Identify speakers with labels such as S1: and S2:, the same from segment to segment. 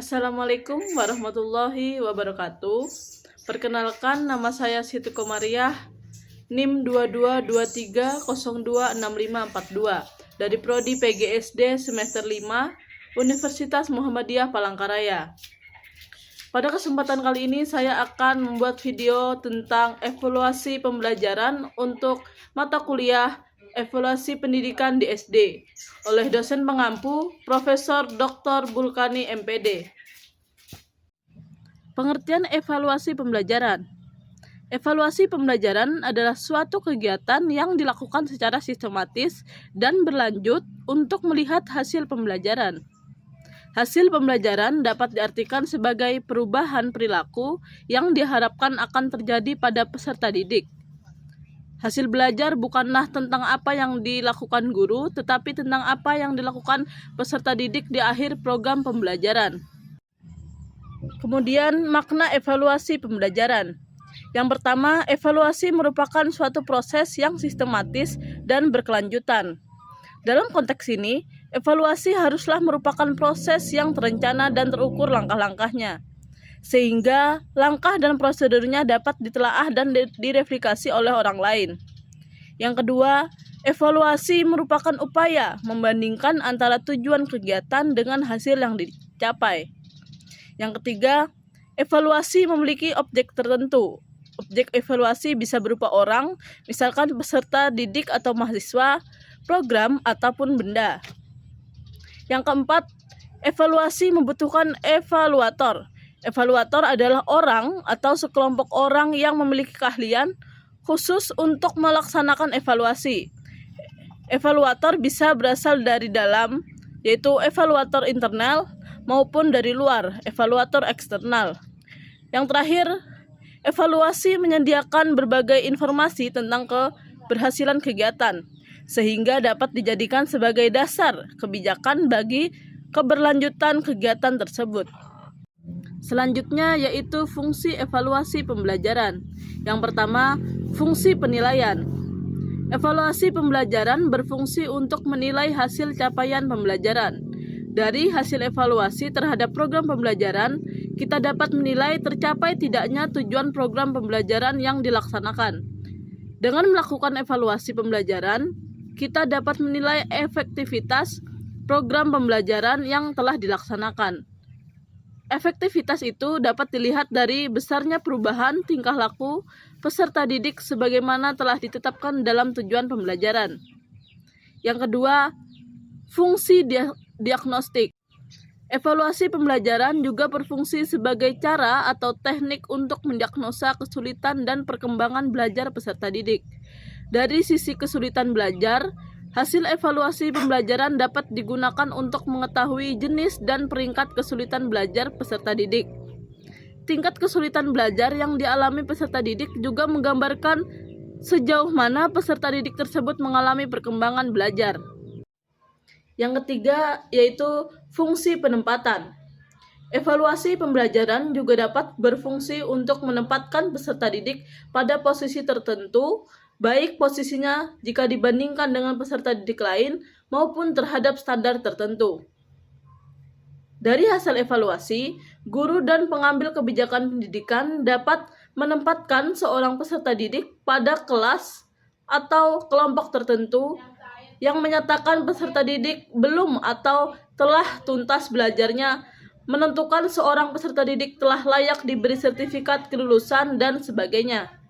S1: Assalamualaikum warahmatullahi wabarakatuh. Perkenalkan, nama saya Siti Komariah, NIM 2223026542 dari Prodi PGSD semester 5 Universitas Muhammadiyah Palangkaraya. Pada kesempatan kali ini saya akan membuat video tentang evaluasi pembelajaran untuk mata kuliah Evaluasi Pendidikan di SD oleh dosen pengampu Profesor Dr. Bulkani MPD. Pengertian evaluasi pembelajaran. Evaluasi pembelajaran adalah suatu kegiatan yang dilakukan secara sistematis dan berlanjut untuk melihat hasil pembelajaran. Hasil pembelajaran dapat diartikan sebagai perubahan perilaku yang diharapkan akan terjadi pada peserta didik. Hasil belajar bukanlah tentang apa yang dilakukan guru, tetapi tentang apa yang dilakukan peserta didik di akhir program pembelajaran. Kemudian, makna evaluasi pembelajaran. Yang pertama, evaluasi merupakan suatu proses yang sistematis dan berkelanjutan. Dalam konteks ini, evaluasi haruslah merupakan proses yang terencana dan terukur langkah-langkahnya, sehingga langkah dan prosedurnya dapat ditelaah dan direplikasi oleh orang lain. Yang kedua, evaluasi merupakan upaya membandingkan antara tujuan kegiatan dengan hasil yang dicapai. Yang ketiga, evaluasi memiliki objek tertentu. Objek evaluasi bisa berupa orang, misalkan peserta didik atau mahasiswa, program, ataupun benda. Yang keempat, evaluasi membutuhkan evaluator. Evaluator adalah orang atau sekelompok orang yang memiliki keahlian khusus untuk melaksanakan evaluasi. Evaluator bisa berasal dari dalam, yaitu evaluator internal, maupun dari luar, evaluator eksternal. Yang terakhir, evaluasi menyediakan berbagai informasi tentang keberhasilan kegiatan, sehingga dapat dijadikan sebagai dasar kebijakan bagi keberlanjutan kegiatan tersebut. Selanjutnya yaitu fungsi evaluasi pembelajaran. Yang pertama, fungsi penilaian. Evaluasi pembelajaran berfungsi untuk menilai hasil capaian pembelajaran. Dari hasil evaluasi terhadap program pembelajaran, kita dapat menilai tercapai tidaknya tujuan program pembelajaran yang dilaksanakan. Dengan melakukan evaluasi pembelajaran, kita dapat menilai efektivitas program pembelajaran yang telah dilaksanakan. Efektivitas itu dapat dilihat dari besarnya perubahan tingkah laku peserta didik sebagaimana telah ditetapkan dalam tujuan pembelajaran. Yang kedua, fungsi diagnostik. Evaluasi pembelajaran juga berfungsi sebagai cara atau teknik untuk mendiagnosa kesulitan dan perkembangan belajar peserta didik. Dari sisi kesulitan belajar, hasil evaluasi pembelajaran dapat digunakan untuk mengetahui jenis dan peringkat kesulitan belajar peserta didik. Tingkat kesulitan belajar yang dialami peserta didik juga menggambarkan sejauh mana peserta didik tersebut mengalami perkembangan belajar. Yang ketiga yaitu fungsi penempatan. Evaluasi pembelajaran juga dapat berfungsi untuk menempatkan peserta didik pada posisi tertentu, baik posisinya jika dibandingkan dengan peserta didik lain maupun terhadap standar tertentu. Dari hasil evaluasi, guru dan pengambil kebijakan pendidikan dapat menempatkan seorang peserta didik pada kelas atau kelompok tertentu yang menyatakan peserta didik belum atau telah tuntas belajarnya, menentukan seorang peserta didik telah layak diberi sertifikat kelulusan, dan sebagainya.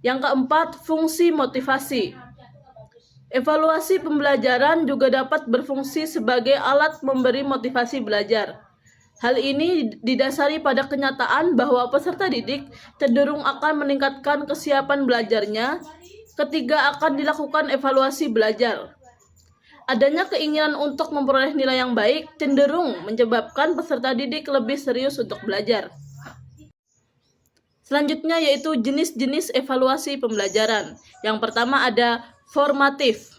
S1: Yang keempat, fungsi motivasi. Evaluasi pembelajaran juga dapat berfungsi sebagai alat memberi motivasi belajar. Hal ini didasari pada kenyataan bahwa peserta didik cenderung akan meningkatkan kesiapan belajarnya ketika akan dilakukan evaluasi belajar. Adanya keinginan untuk memperoleh nilai yang baik cenderung menyebabkan peserta didik lebih serius untuk belajar. Selanjutnya yaitu jenis-jenis evaluasi pembelajaran. Yang pertama ada formatif.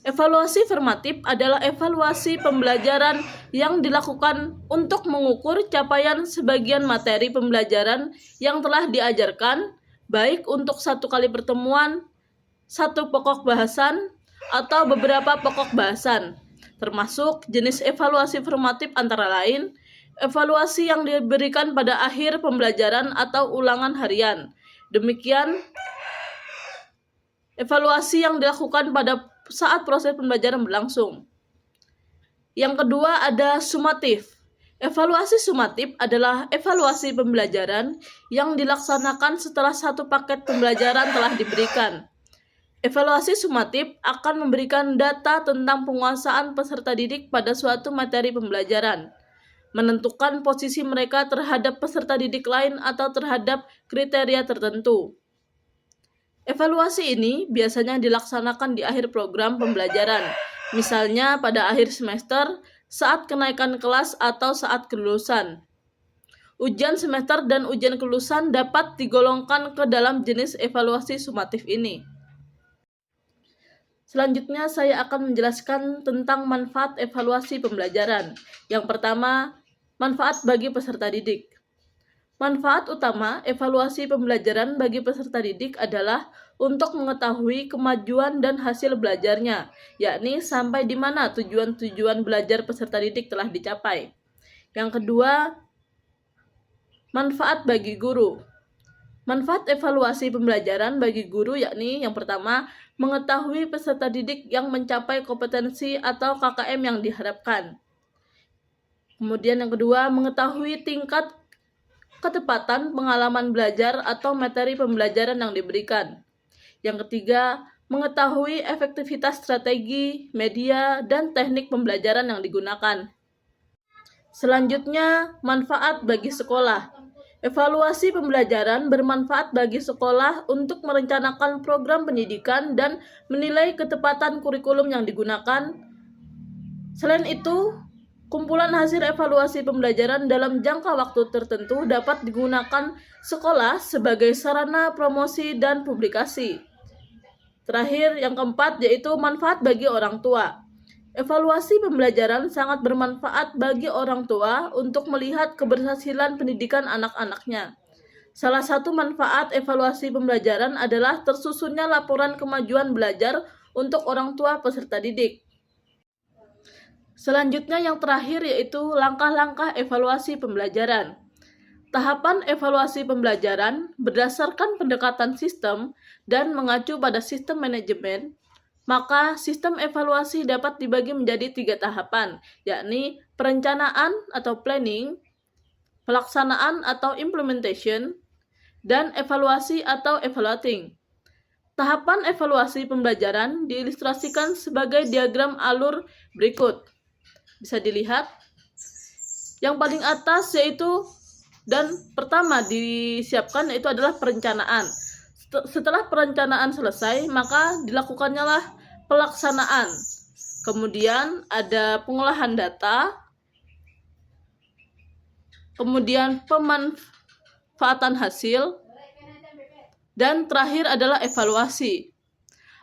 S1: Evaluasi formatif adalah evaluasi pembelajaran yang dilakukan untuk mengukur capaian sebagian materi pembelajaran yang telah diajarkan, baik untuk satu kali pertemuan, satu pokok bahasan, atau beberapa pokok bahasan. termasuk jenis evaluasi formatif antara lain evaluasi yang diberikan pada akhir pembelajaran atau ulangan harian. Demikian evaluasi yang dilakukan pada saat proses pembelajaran berlangsung. Yang kedua ada sumatif. Evaluasi sumatif adalah evaluasi pembelajaran yang dilaksanakan setelah satu paket pembelajaran telah diberikan. Evaluasi sumatif akan memberikan data tentang penguasaan peserta didik pada suatu materi pembelajaran, menentukan posisi mereka terhadap peserta didik lain atau terhadap kriteria tertentu. Evaluasi ini biasanya dilaksanakan di akhir program pembelajaran, misalnya pada akhir semester, saat kenaikan kelas atau saat kelulusan. Ujian semester dan ujian kelulusan dapat digolongkan ke dalam jenis evaluasi sumatif ini. Selanjutnya saya akan menjelaskan tentang manfaat evaluasi pembelajaran. Yang pertama, manfaat bagi peserta didik. Manfaat utama evaluasi pembelajaran bagi peserta didik adalah untuk mengetahui kemajuan dan hasil belajarnya, yakni sampai di mana tujuan-tujuan belajar peserta didik telah dicapai. Yang kedua, manfaat bagi guru. Manfaat evaluasi pembelajaran bagi guru yakni yang pertama, mengetahui peserta didik yang mencapai kompetensi atau KKM yang diharapkan. Kemudian yang kedua, mengetahui tingkat ketepatan pengalaman belajar atau materi pembelajaran yang diberikan. Yang ketiga, mengetahui efektivitas strategi, media, dan teknik pembelajaran yang digunakan. Selanjutnya, manfaat bagi sekolah. Evaluasi pembelajaran bermanfaat bagi sekolah untuk merencanakan program pendidikan dan menilai ketepatan kurikulum yang digunakan. Selain itu, kumpulan hasil evaluasi pembelajaran dalam jangka waktu tertentu dapat digunakan sekolah sebagai sarana promosi dan publikasi. Terakhir, yang keempat, yaitu manfaat bagi orang tua. Evaluasi pembelajaran sangat bermanfaat bagi orang tua untuk melihat keberhasilan pendidikan anak-anaknya. Salah satu manfaat evaluasi pembelajaran adalah tersusunnya laporan kemajuan belajar untuk orang tua peserta didik. Selanjutnya yang terakhir yaitu langkah-langkah evaluasi pembelajaran. Tahapan evaluasi pembelajaran berdasarkan pendekatan sistem dan mengacu pada sistem manajemen. Maka sistem evaluasi dapat dibagi menjadi 3 tahapan, yakni perencanaan atau planning, pelaksanaan atau implementation, dan evaluasi atau evaluating. Tahapan evaluasi pembelajaran diilustrasikan sebagai diagram alur berikut. Bisa dilihat. Yang paling atas yaitu dan pertama disiapkan yaitu adalah perencanaan. Setelah perencanaan selesai, maka dilakukannya lah pelaksanaan. Kemudian ada pengolahan data, kemudian pemanfaatan hasil, dan terakhir adalah evaluasi.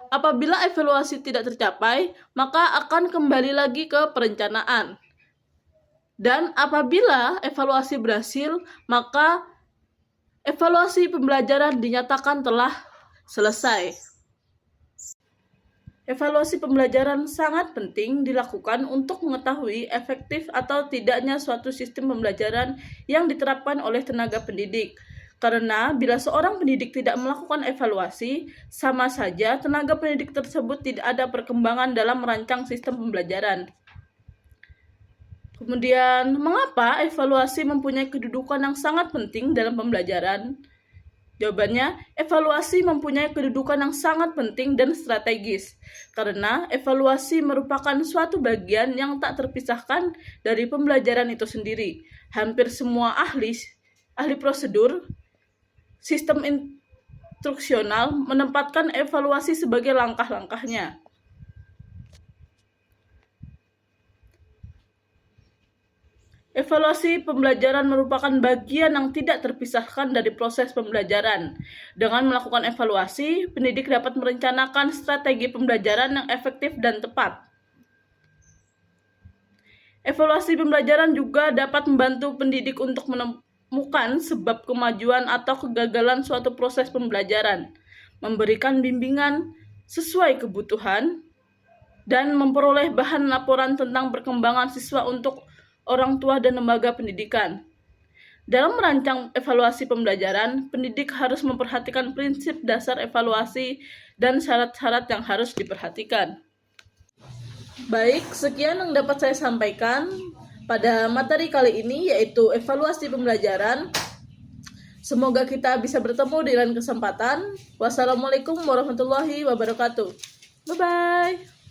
S1: Apabila evaluasi tidak tercapai, maka akan kembali lagi ke perencanaan. Dan apabila evaluasi berhasil, maka evaluasi pembelajaran dinyatakan telah selesai. Evaluasi pembelajaran sangat penting dilakukan untuk mengetahui efektif atau tidaknya suatu sistem pembelajaran yang diterapkan oleh tenaga pendidik. Karena bila seorang pendidik tidak melakukan evaluasi, sama saja tenaga pendidik tersebut tidak ada perkembangan dalam merancang sistem pembelajaran. Kemudian, mengapa evaluasi mempunyai kedudukan yang sangat penting dalam pembelajaran? Jawabannya, evaluasi mempunyai kedudukan yang sangat penting dan strategis, karena evaluasi merupakan suatu bagian yang tak terpisahkan dari pembelajaran itu sendiri. Hampir semua ahli prosedur, sistem instruksional menempatkan evaluasi sebagai langkah-langkahnya. Evaluasi pembelajaran merupakan bagian yang tidak terpisahkan dari proses pembelajaran. Dengan melakukan evaluasi, pendidik dapat merencanakan strategi pembelajaran yang efektif dan tepat. Evaluasi pembelajaran juga dapat membantu pendidik untuk menemukan sebab kemajuan atau kegagalan suatu proses pembelajaran, memberikan bimbingan sesuai kebutuhan, dan memperoleh bahan laporan tentang perkembangan siswa untuk orang tua dan lembaga pendidikan. Dalam merancang evaluasi pembelajaran, pendidik harus memperhatikan prinsip dasar evaluasi dan syarat-syarat yang harus diperhatikan. Baik, sekian yang dapat saya sampaikan pada materi kali ini, yaitu evaluasi pembelajaran. Semoga kita bisa bertemu di lain kesempatan. Wassalamualaikum warahmatullahi wabarakatuh. Bye-bye.